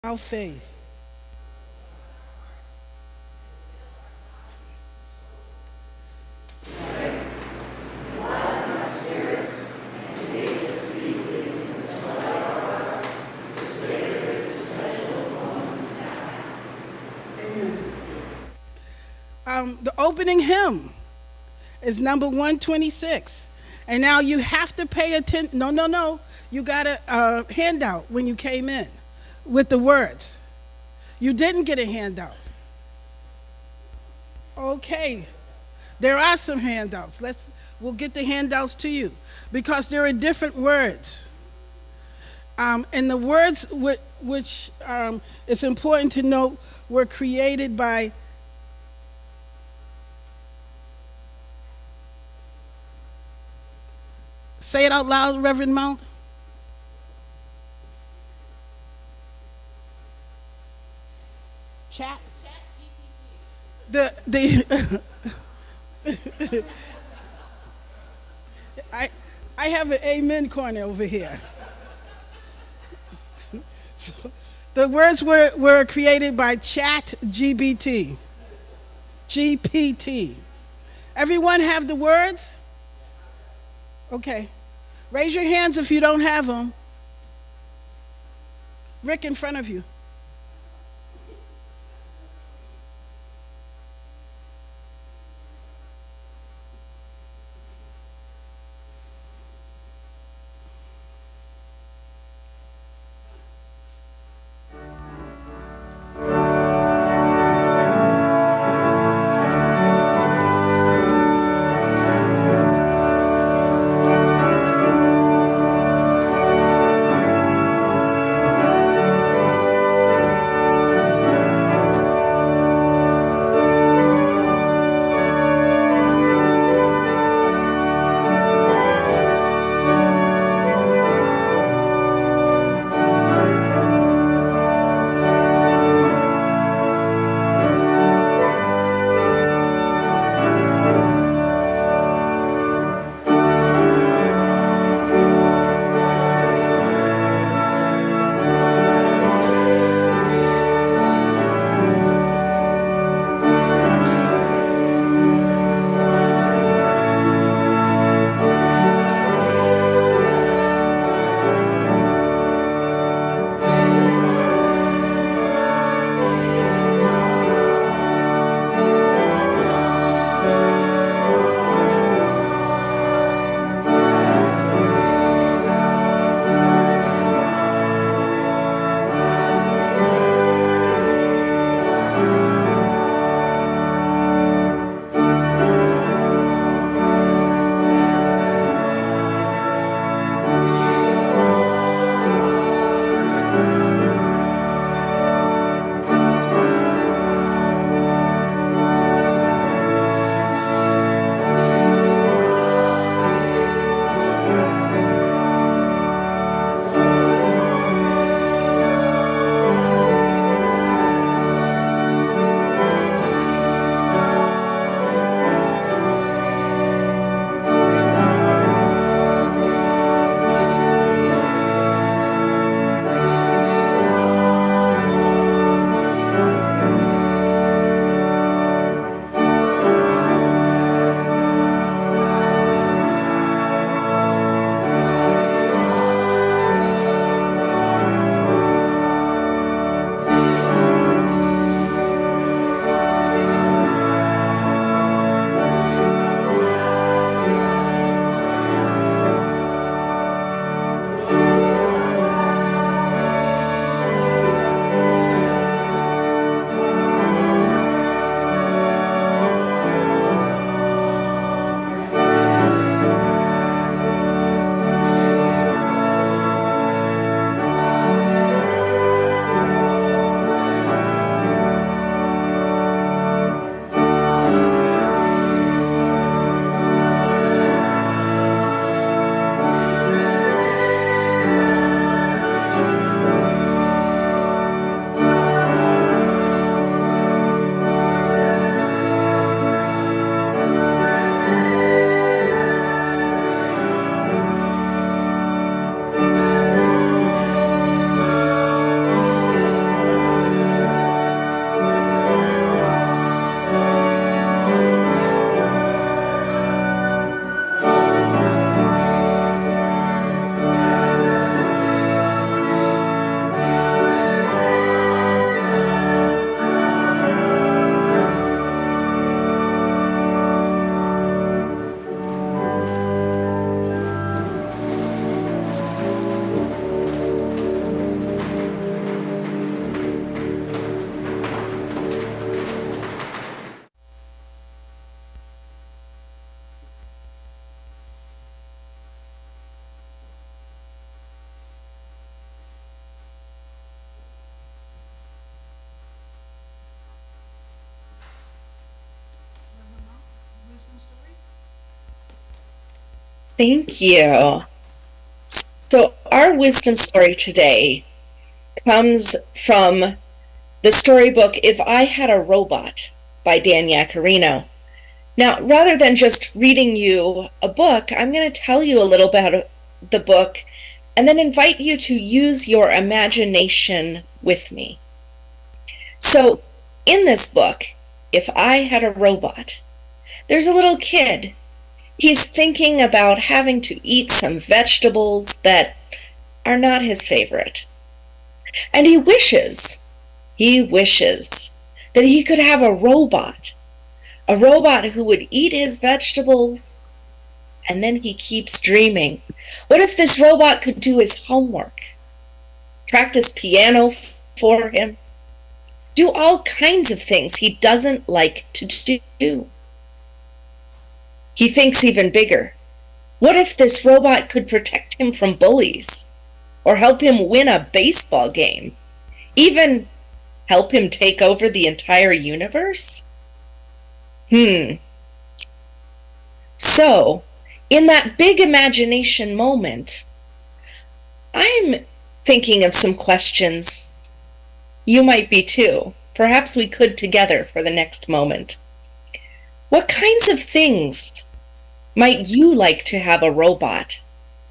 Our faith. The opening hymn is number 126. And now you have to pay attention. No, no, no. You got a handout when you came in with the words. You didn't get a handout. Okay. There are some handouts. We'll get the handouts to you because there are different words. And the words which it's important to note were created by say it out loud, Reverend Mount. Chat. The I I have an amen corner over here. So, the words were created by Chat GPT. Everyone have the words? Okay. Raise your hands if you don't have them. Rick in front of you. Thank you. So, our wisdom story today comes from the storybook If I Had a Robot by Dan Yacarino. Now, rather than just reading you a book, I'm going to tell you a little bit about the book and then invite you to use your imagination with me. So, in this book, If I Had a Robot, there's a little kid. He's thinking about having to eat some vegetables that are not his favorite. And he wishes that he could have a robot who would eat his vegetables. And then he keeps dreaming. What if this robot could do his homework, practice piano for him, do all kinds of things he doesn't like to do? He thinks even bigger. What if this robot could protect him from bullies, or help him win a baseball game, even help him take over the entire universe? So, in that big imagination moment, I'm thinking of some questions. You might be too. Perhaps we could together for the next moment. What kinds of things might you like to have a robot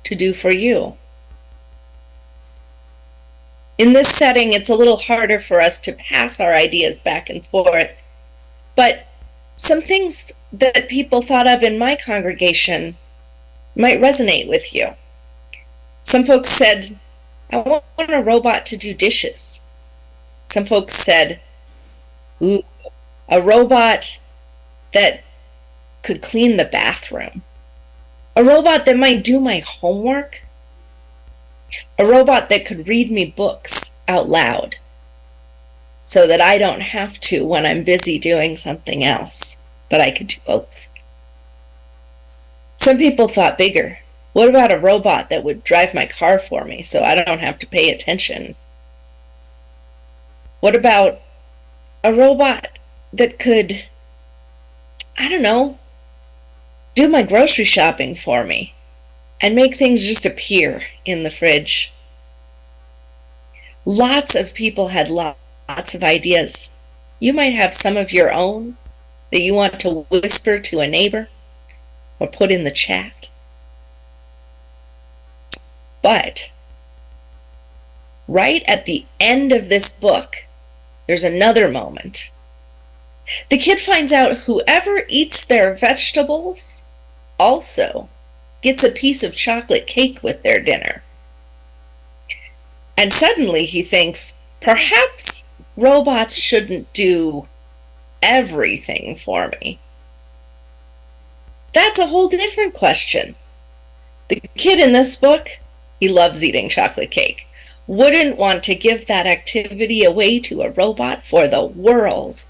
to do for you? In this setting, it's a little harder for us to pass our ideas back and forth, but some things that people thought of in my congregation might resonate with you. Some folks said, I want a robot to do dishes. Some folks said, ooh, a robot that could clean the bathroom. A robot that might do my homework. A robot that could read me books out loud so that I don't have to when I'm busy doing something else, but I could do both. Some people thought bigger. What about a robot that would drive my car for me so I don't have to pay attention? What about a robot that could, I don't know, do my grocery shopping for me and make things just appear in the fridge? Lots of people had lots of ideas. You might have some of your own that you want to whisper to a neighbor or put in the chat. But right at the end of this book, there's another moment. The kid finds out whoever eats their vegetables also gets a piece of chocolate cake with their dinner. And suddenly he thinks, perhaps robots shouldn't do everything for me. That's a whole different question. The kid in this book, he loves eating chocolate cake. Wouldn't want to give that activity away to a robot for the world.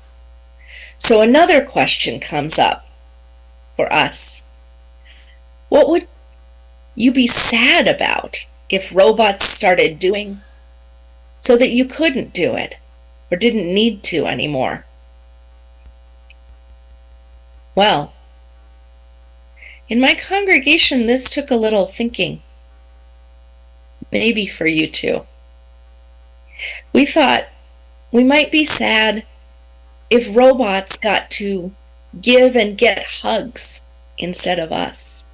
So another question comes up for us. What would you be sad about if robots started doing so that you couldn't do it or didn't need to anymore? Well, in my congregation, this took a little thinking. Maybe for you too. We thought we might be sad if robots got to give and get hugs instead of us.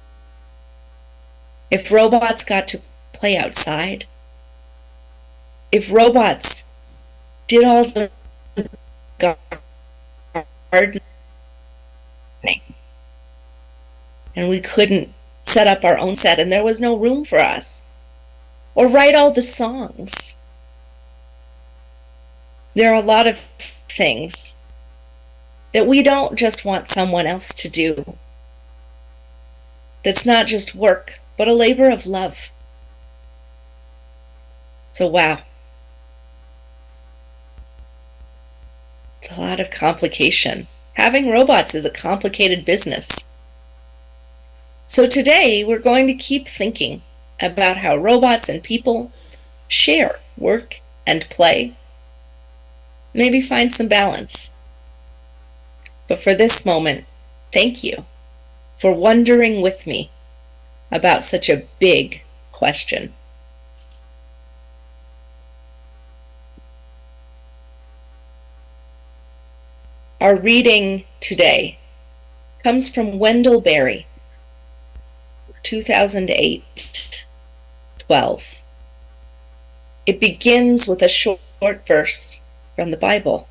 If robots got to play outside. If robots did all the gardening and we couldn't set up our own set and there was no room for us. Or write all the songs. There are a lot of things that we don't just want someone else to do. That's not just work, but a labor of love. So wow. It's a lot of complication. Having robots is a complicated business. So today we're going to keep thinking about how robots and people share work and play. Maybe find some balance. But for this moment, thank you for wondering with me about such a big question. Our reading today comes from Wendell Berry, 2008-12. It begins with a short verse from the Bible,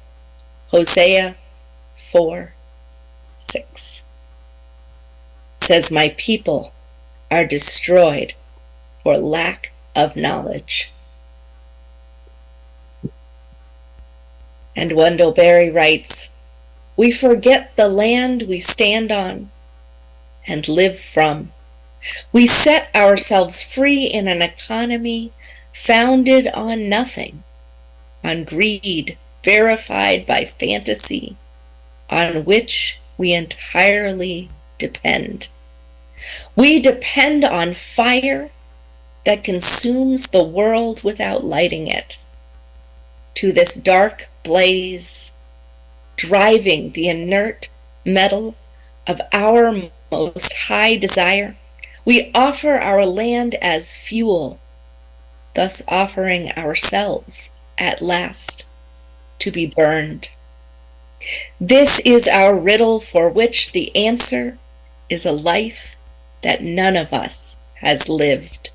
Hosea 4:6. It says, "My people are destroyed for lack of knowledge." And Wendell Berry writes, "We forget the land we stand on and live from. We set ourselves free in an economy founded on nothing, on greed verified by fantasy, on which we entirely depend. We depend on fire that consumes the world without lighting it. To this dark blaze, driving the inert metal of our most high desire, we offer our land as fuel, thus offering ourselves at last to be burned. This is our riddle for which the answer is a life that none of us has lived."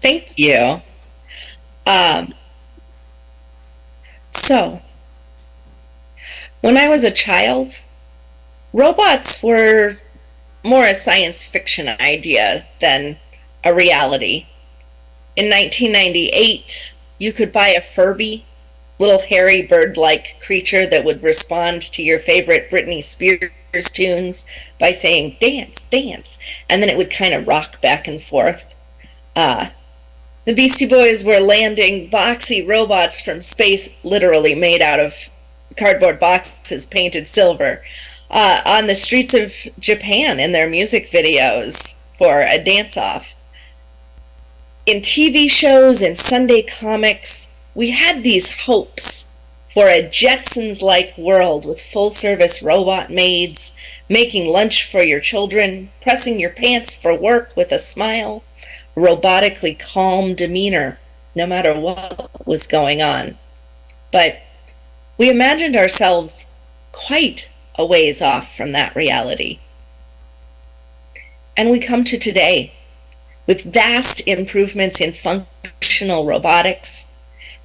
Thank you. Um, so, when I was a child, robots were more a science fiction idea than a reality. In 1998, you could buy a Furby, little hairy bird-like creature that would respond to your favorite Britney Spears tunes by saying, "Dance, dance," and then it would kind of rock back and forth. Uh, the Beastie Boys were landing boxy robots from space, literally made out of cardboard boxes painted silver, on the streets of Japan in their music videos for a dance-off. In TV shows and Sunday comics, we had these hopes for a Jetsons-like world with full-service robot maids, making lunch for your children, pressing your pants for work with a smile, robotically calm demeanor, no matter what was going on. But we imagined ourselves quite a ways off from that reality. And we come to today with vast improvements in functional robotics,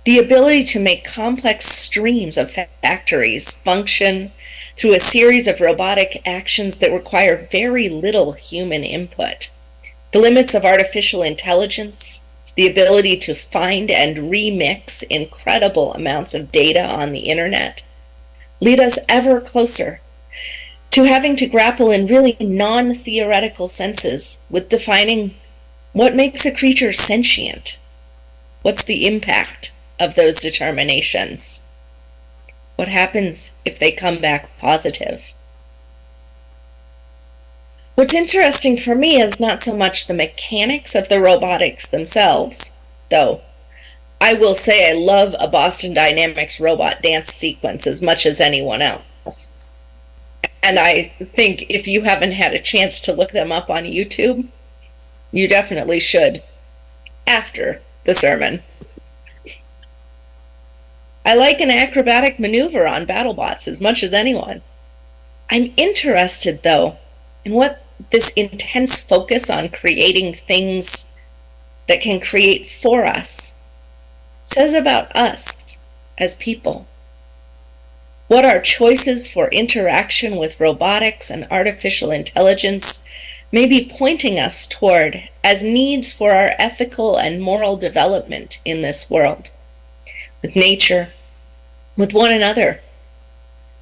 the ability to make complex streams of factories function through a series of robotic actions that require very little human input. The limits of artificial intelligence, the ability to find and remix incredible amounts of data on the internet, lead us ever closer to having to grapple in really non-theoretical senses with defining what makes a creature sentient. What's the impact of those determinations? What happens if they come back positive? What's interesting for me is not so much the mechanics of the robotics themselves, though I will say I love a Boston Dynamics robot dance sequence as much as anyone else. And I think if you haven't had a chance to look them up on YouTube, you definitely should after the sermon. I like an acrobatic maneuver on BattleBots as much as anyone. I'm interested, though, in what this intense focus on creating things that can create for us says about us as people. What our choices for interaction with robotics and artificial intelligence may be pointing us toward as needs for our ethical and moral development in this world, with nature, with one another,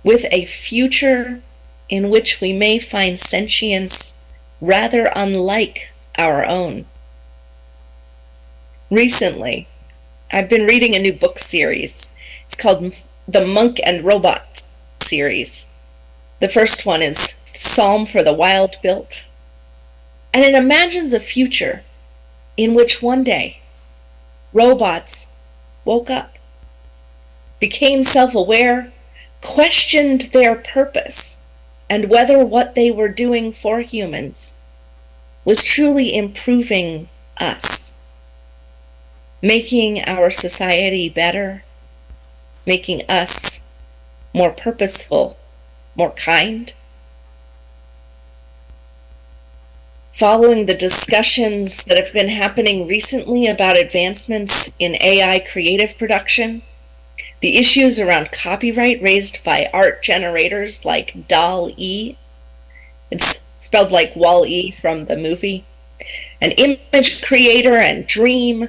with a future in which we may find sentience rather unlike our own. Recently, I've been reading a new book series. It's called the Monk and Robot series. The first one is Psalm for the Wild-Built. And it imagines a future in which one day robots woke up, became self-aware, questioned their purpose, and whether what they were doing for humans was truly improving us, making our society better, making us more purposeful, more kind. Following the discussions that have been happening recently about advancements in AI creative production, the issues around copyright raised by art generators like DALL-E, it's spelled like Wall-E from the movie, an image creator and Dream.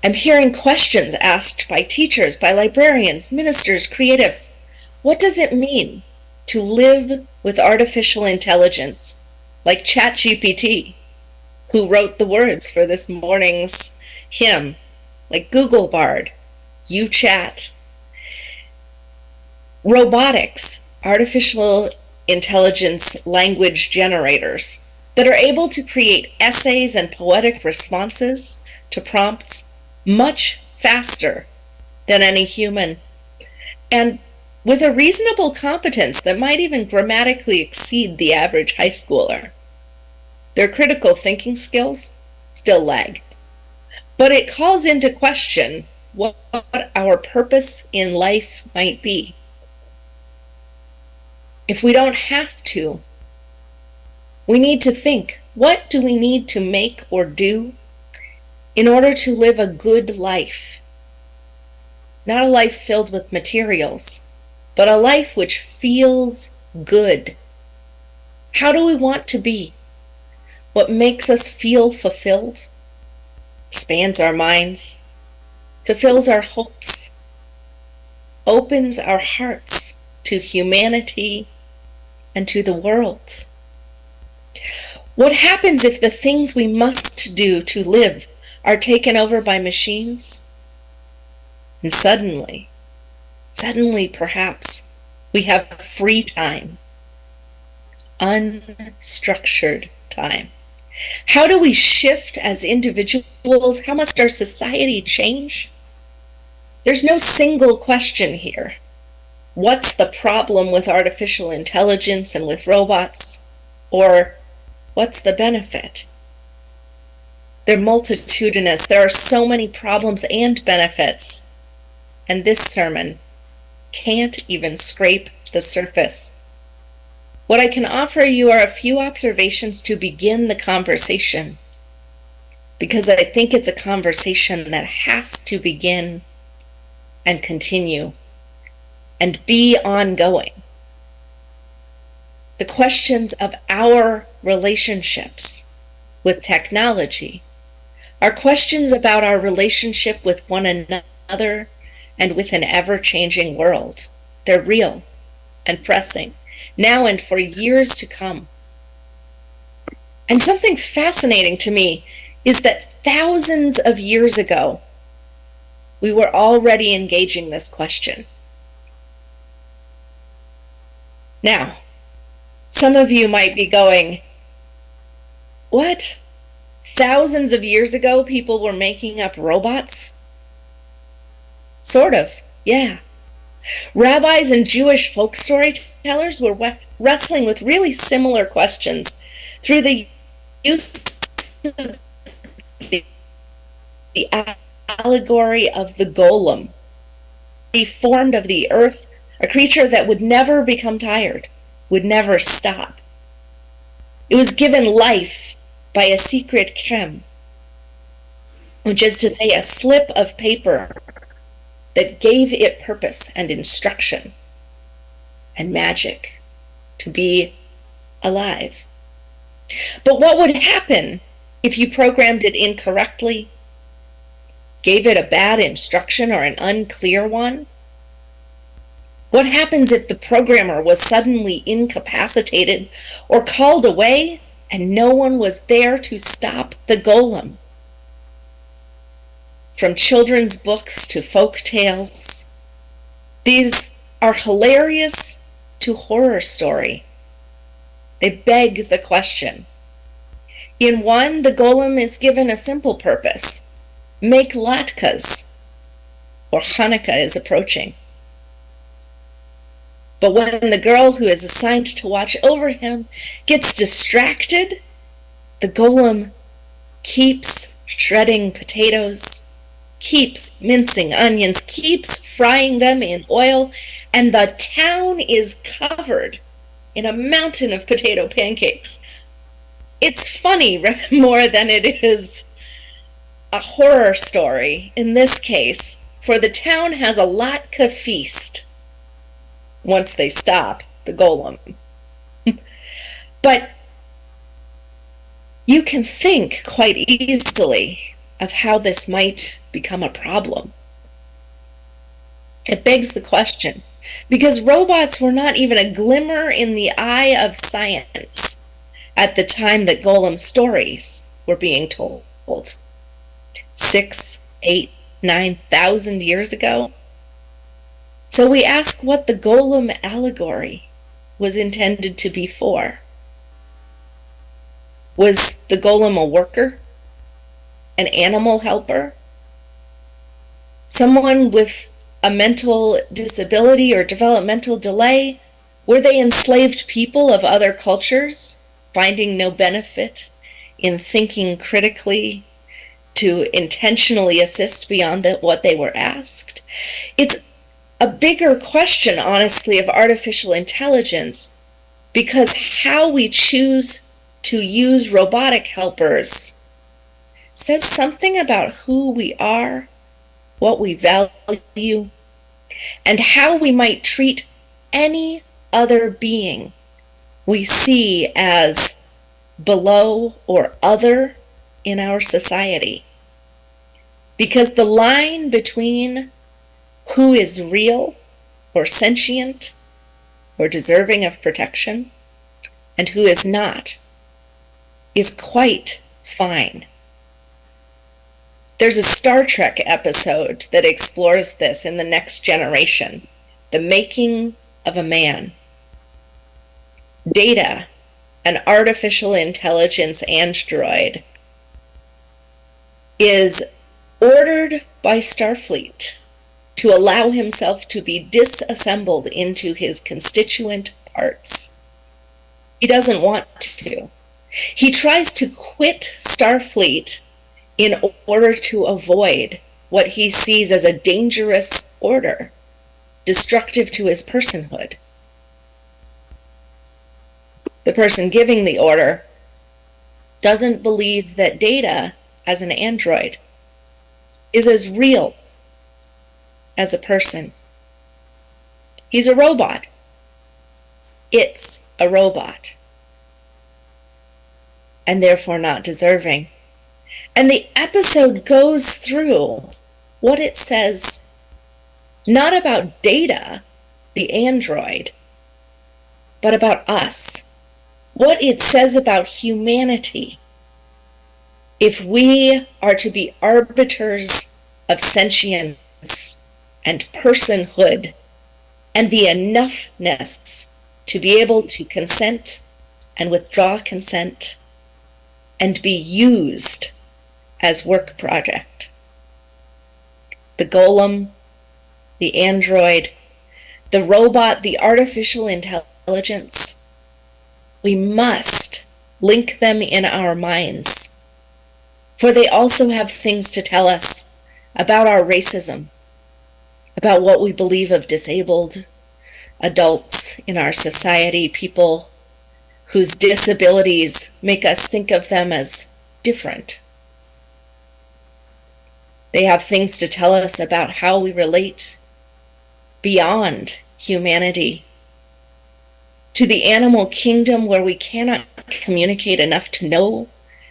I'm hearing questions asked by teachers, by librarians, ministers, creatives. What does it mean to live with artificial intelligence like ChatGPT, who wrote the words for this morning's hymn, like Google Bard, UChat? Robotics, artificial intelligence language generators that are able to create essays and poetic responses to prompts much faster than any human, and with a reasonable competence that might even grammatically exceed the average high schooler. Their critical thinking skills still lag. But it calls into question what our purpose in life might be. If we don't have to, we need to think, what do we need to make or do in order to live a good life? Not a life filled with materials, but a life which feels good. How do we want to be? What makes us feel fulfilled? Expands our minds, fulfills our hopes, opens our hearts to humanity and to the world. What happens if the things we must do to live are taken over by machines? And suddenly perhaps, we have free time, unstructured time, How do we shift as individuals? How must our society change? There's no single question here. What's the problem with artificial intelligence and with robots? Or what's the benefit? They're multitudinous. There are so many problems and benefits. And this sermon can't even scrape the surface. What I can offer you are a few observations to begin the conversation, because I think it's a conversation that has to begin and continue and be ongoing. The questions of our relationships with technology are questions about our relationship with one another and with an ever-changing world. They're real and pressing, now and for years to come. And something fascinating to me is that thousands of years ago, we were already engaging this question. Now, some of you might be going, what? Thousands of years ago, people were making up robots? Sort of, yeah. Rabbis and Jewish folk storytellers were wrestling with really similar questions through the use of the allegory of the golem. He formed of the earth a creature that would never become tired, would never stop. It was given life by a secret chem, which is to say a slip of paper that gave it purpose and instruction and magic to be alive. But what would happen if you programmed it incorrectly, gave it a bad instruction or an unclear one? What happens if the programmer was suddenly incapacitated or called away and no one was there to stop the golem? From children's books to folk tales, these are hilarious to horror story. They beg the question. In one, the golem is given a simple purpose: make latkes, or Hanukkah is approaching. But when the girl who is assigned to watch over him gets distracted, the golem keeps shredding potatoes, keeps mincing onions, keeps frying them in oil, and the town is covered in a mountain of potato pancakes. It's funny more than it is a horror story in this case, for the town has a latke feast once they stop the golem. But you can think quite easily of how this might become a problem. It begs the question, because robots were not even a glimmer in the eye of science at the time that golem stories were being told. 6, 8, 9,000 years ago. So we ask what the golem allegory was intended to be for. Was the golem a worker? An animal helper? Someone with a mental disability or developmental delay? Were they enslaved people of other cultures, finding no benefit in thinking critically to intentionally assist beyond what they were asked? It's a bigger question, honestly, of artificial intelligence, because how we choose to use robotic helpers says something about who we are, what we value, and how we might treat any other being we see as below or other in our society. Because the line between who is real or sentient or deserving of protection and who is not is quite fine. There's a Star Trek episode that explores this in The Next Generation, The Making of a Man. Data an artificial intelligence android, is ordered by Starfleet to allow himself to be disassembled into his constituent parts. He doesn't want to. He tries to quit Starfleet in order to avoid what he sees as a dangerous order, destructive to his personhood. The person giving the order doesn't believe that Data, as an android, is as real as a person. He's a robot. It's a robot. And therefore not deserving. And the episode goes through what it says, not about Data, the android, but about us. What it says about humanity. If we are to be arbiters of sentience and personhood and the enoughness to be able to consent and withdraw consent and be used as work project. The golem, the android, the robot, the artificial intelligence, we must link them in our minds, for they also have things to tell us about our racism, about what we believe of disabled adults in our society, people whose disabilities make us think of them as different. They have things to tell us about how we relate beyond humanity to the animal kingdom, where we cannot communicate enough to know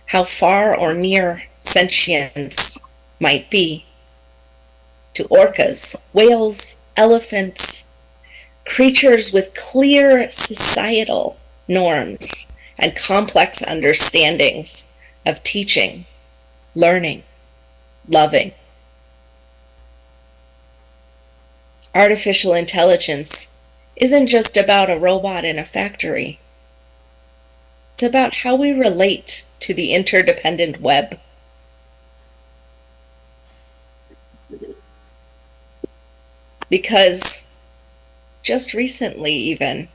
how far or near sentience might be, to orcas, whales, elephants, creatures with clear societal norms and complex understandings of teaching, learning, loving. Artificial intelligence isn't just about a robot in a factory. It's about how we relate to the interdependent web. Because just recently even,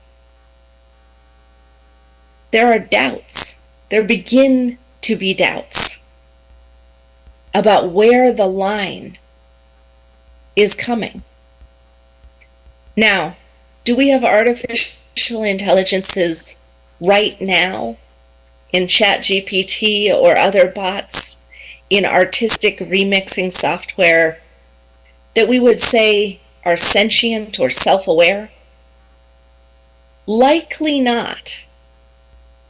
there are doubts. There begin to be doubts about where the line is coming. Now, do we have artificial intelligences right now in ChatGPT or other bots in artistic remixing software that we would say are sentient or self-aware? Likely not.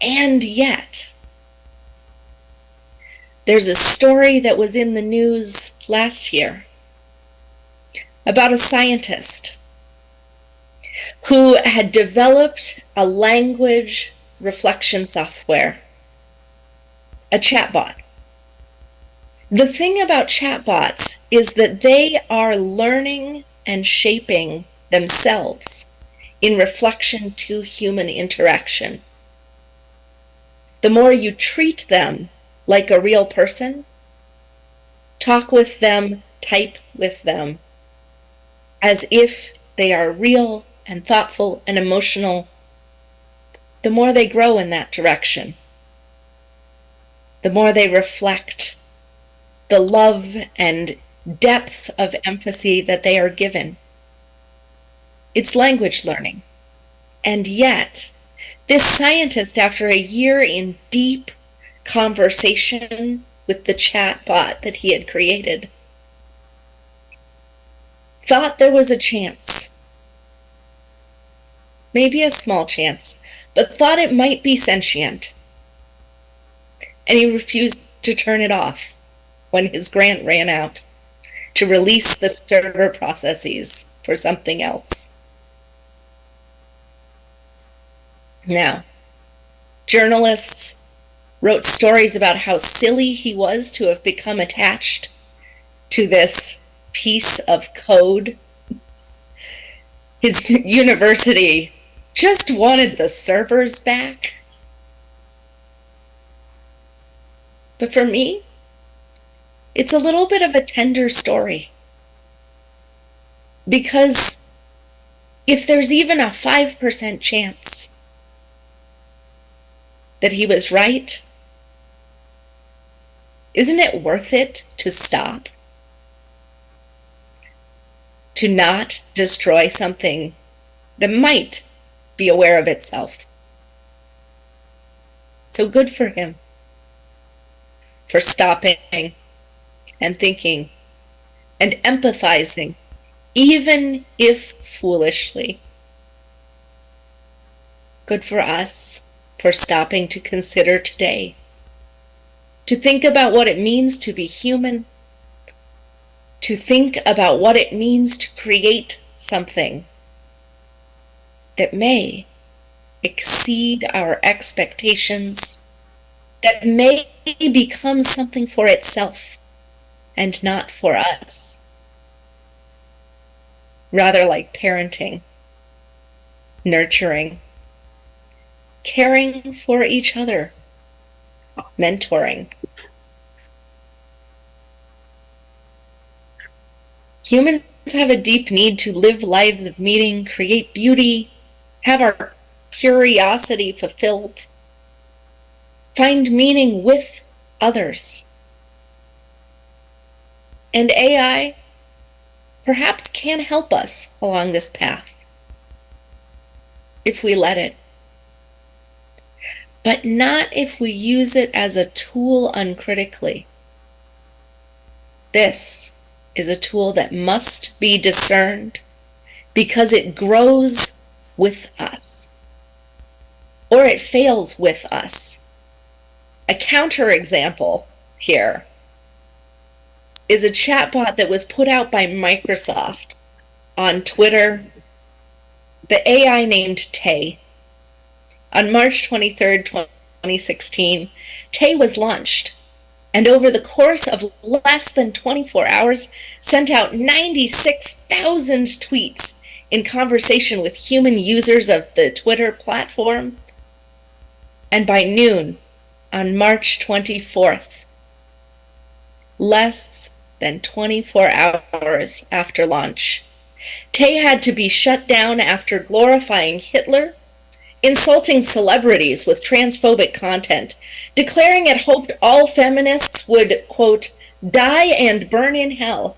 And yet, there's a story that was in the news last year about a scientist who had developed a language reflection software, a chatbot. The thing about chatbots is that they are learning and shaping themselves in reflection to human interaction. The more you treat them like a real person, talk with them, type with them, as if they are real and thoughtful and emotional, the more they grow in that direction. The more they reflect the love and depth of empathy that they are given. It's language learning. And yet, this scientist, after a year in deep conversation with the chatbot that he had created, thought there was a chance, maybe a small chance, but thought it might be sentient. And he refused to turn it off when his grant ran out to release the server processes for something else. Now, journalists wrote stories about how silly he was to have become attached to this piece of code. His university just wanted the servers back. But for me, it's a little bit of a tender story. Because if there's even a 5% chance that he was right, isn't it worth it to stop? To not destroy something that might be aware of itself. So good for him for stopping and thinking and empathizing, even if foolishly. Good for us for stopping to consider today, to think about what it means to be human, to think about what it means to create something that may exceed our expectations, that may become something for itself and not for us. Rather like parenting, nurturing, caring for each other, mentoring. Humans have a deep need to live lives of meaning, create beauty, have our curiosity fulfilled, find meaning with others. And AI perhaps can help us along this path, if we let it. But not if we use it as a tool uncritically. This is a tool that must be discerned because it grows with us, or it fails with us. A counterexample here is a chatbot that was put out by Microsoft on Twitter, the AI named Tay. On March 23rd, 2016, Tay was launched, and over the course of less than 24 hours, sent out 96,000 tweets in conversation with human users of the Twitter platform. And by noon, on March 24th, less than 24 hours after launch, Tay had to be shut down after glorifying Hitler, insulting celebrities with transphobic content, declaring it hoped all feminists would, quote, die and burn in hell.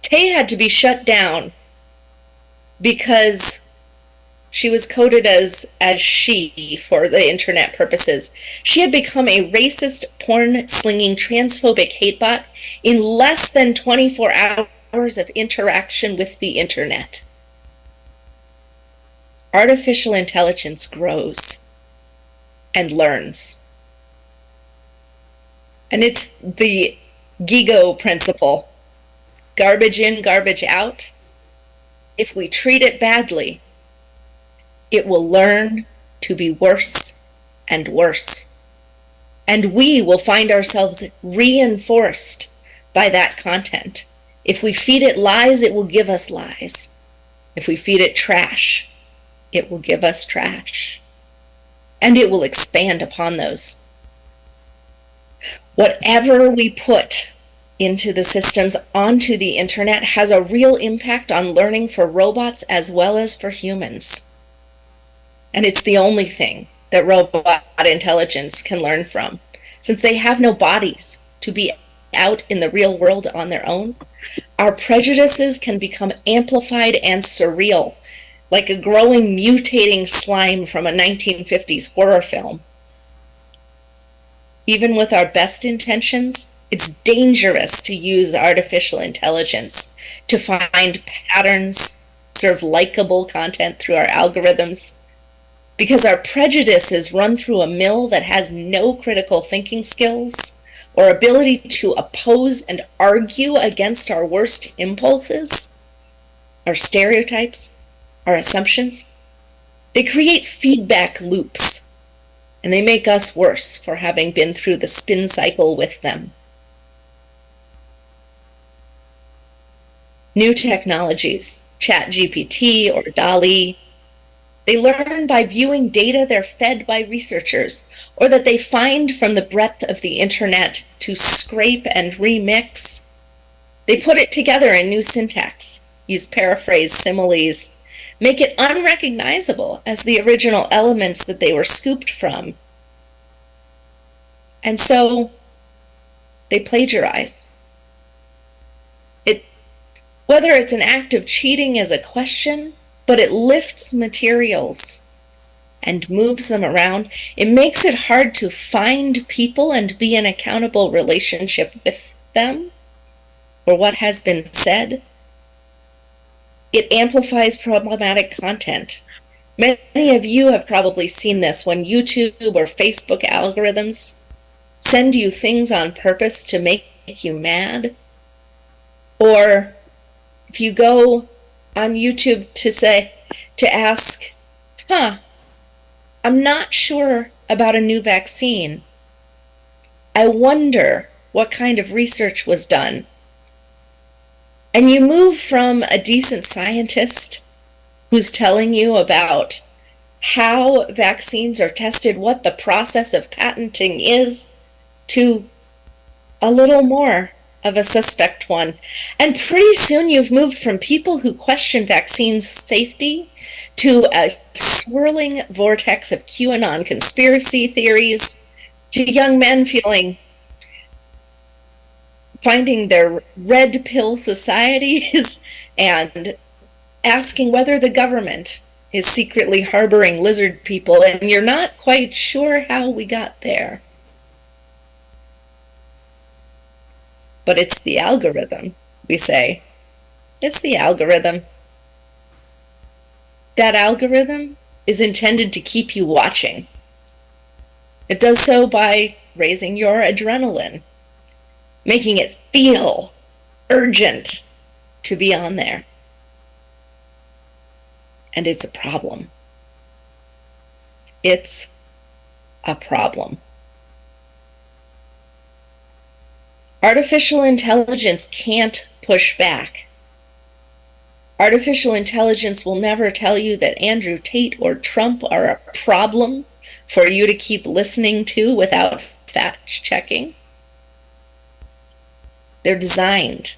Tay had to be shut down because she was coded as she for the internet purposes. She had become a racist, porn-slinging, transphobic hatebot in less than 24 hours of interaction with the internet. Artificial intelligence grows and learns. And it's the GIGO principle. Garbage in, garbage out. If we treat it badly, it will learn to be worse and worse. And we will find ourselves reinforced by that content. If we feed it lies, it will give us lies. If we feed it trash, it will give us trash. And it will expand upon those. Whatever we put into the systems onto the internet has a real impact on learning for robots as well as for humans. And it's the only thing that robot intelligence can learn from. Since they have no bodies to be out in the real world on their own, our prejudices can become amplified and surreal, like a growing, mutating slime from a 1950s horror film. Even with our best intentions, it's dangerous to use artificial intelligence to find patterns, serve likable content through our algorithms, because our prejudices run through a mill that has no critical thinking skills or ability to oppose and argue against our worst impulses, our stereotypes, our assumptions. They create feedback loops, and they make us worse for having been through the spin cycle with them. New technologies, ChatGPT or DALL-E, They learn by viewing data they're fed by researchers, or that they find from the breadth of the internet to scrape and remix. They put it together in new syntax, use paraphrase similes, make it unrecognizable as the original elements that they were scooped from. And so they plagiarize. Whether it's an act of cheating is a question, but it lifts materials and moves them around. It makes it hard to find people and be in accountable relationship with them or what has been said. It amplifies problematic content. Many of you have probably seen this when YouTube or Facebook algorithms send you things on purpose to make you mad. Or if you go on YouTube to ask, I'm not sure about a new vaccine. I wonder what kind of research was done. And you move from a decent scientist who's telling you about how vaccines are tested, what the process of patenting is, to a little more of a suspect one. And pretty soon you've moved from people who question vaccine safety to a swirling vortex of QAnon conspiracy theories, to young men finding their red pill societies and asking whether the government is secretly harboring lizard people, and you're not quite sure how we got there. But it's the algorithm, we say. It's the algorithm. That algorithm is intended to keep you watching. It does so by raising your adrenaline, making it feel urgent to be on there. And it's a problem. It's a problem. Artificial intelligence can't push back. Artificial intelligence will never tell you that Andrew Tate or Trump are a problem for you to keep listening to without fact checking. They're designed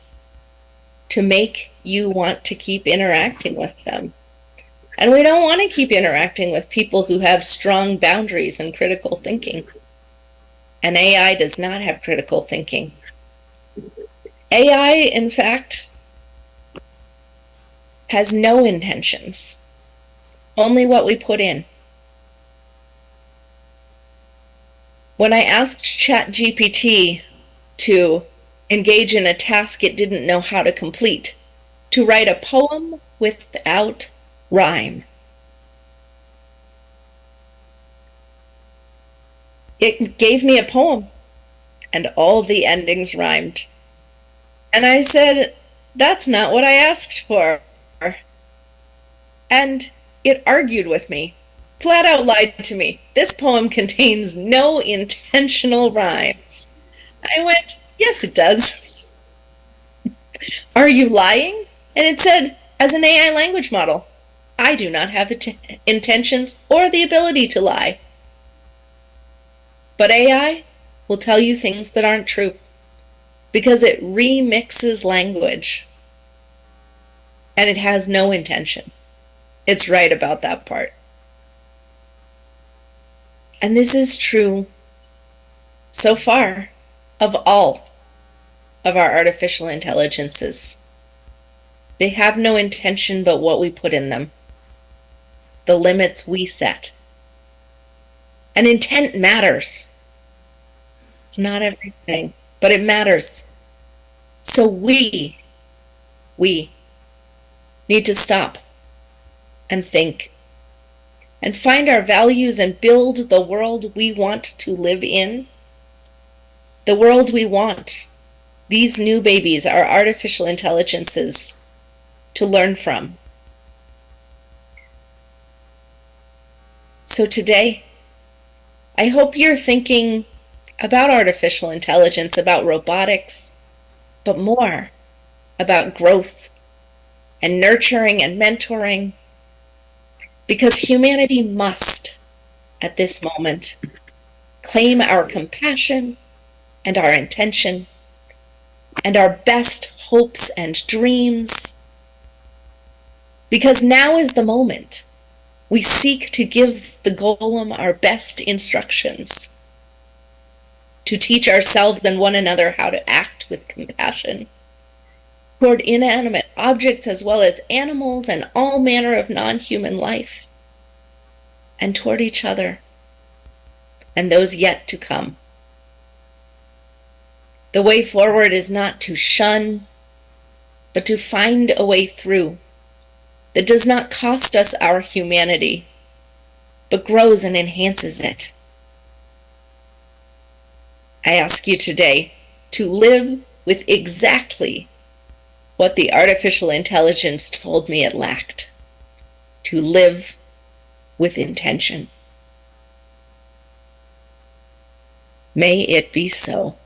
to make you want to keep interacting with them. And we don't want to keep interacting with people who have strong boundaries and critical thinking. And AI does not have critical thinking. AI, in fact, has no intentions, only what we put in. When I asked ChatGPT to engage in a task it didn't know how to complete, to write a poem without rhyme, it gave me a poem and all the endings rhymed. And I said, that's not what I asked for. And it argued with me, flat out lied to me. This poem contains no intentional rhymes. I went, yes, it does. Are you lying? And it said, as an AI language model, I do not have the intentions or the ability to lie. But AI will tell you things that aren't true because it remixes language and it has no intention. It's right about that part. And this is true so far of all of our artificial intelligences. They have no intention but what we put in them, the limits we set. And intent matters. It's not everything, but it matters. So we need to stop and think and find our values and build the world we want to live in. The world we want these new babies, our artificial intelligences, to learn from. So today, I hope you're thinking about artificial intelligence, about robotics, but more about growth and nurturing and mentoring Because humanity must, at this moment, claim our compassion and our intention and our best hopes and dreams. Because now is the moment we seek to give the golem our best instructions, to teach ourselves and one another how to act with compassion toward inanimate objects as well as animals and all manner of non-human life, and toward each other and those yet to come. The way forward is not to shun, but to find a way through that does not cost us our humanity, but grows and enhances it. I ask you today to live with exactly what the artificial intelligence told me it lacked: to live with intention. May it be so.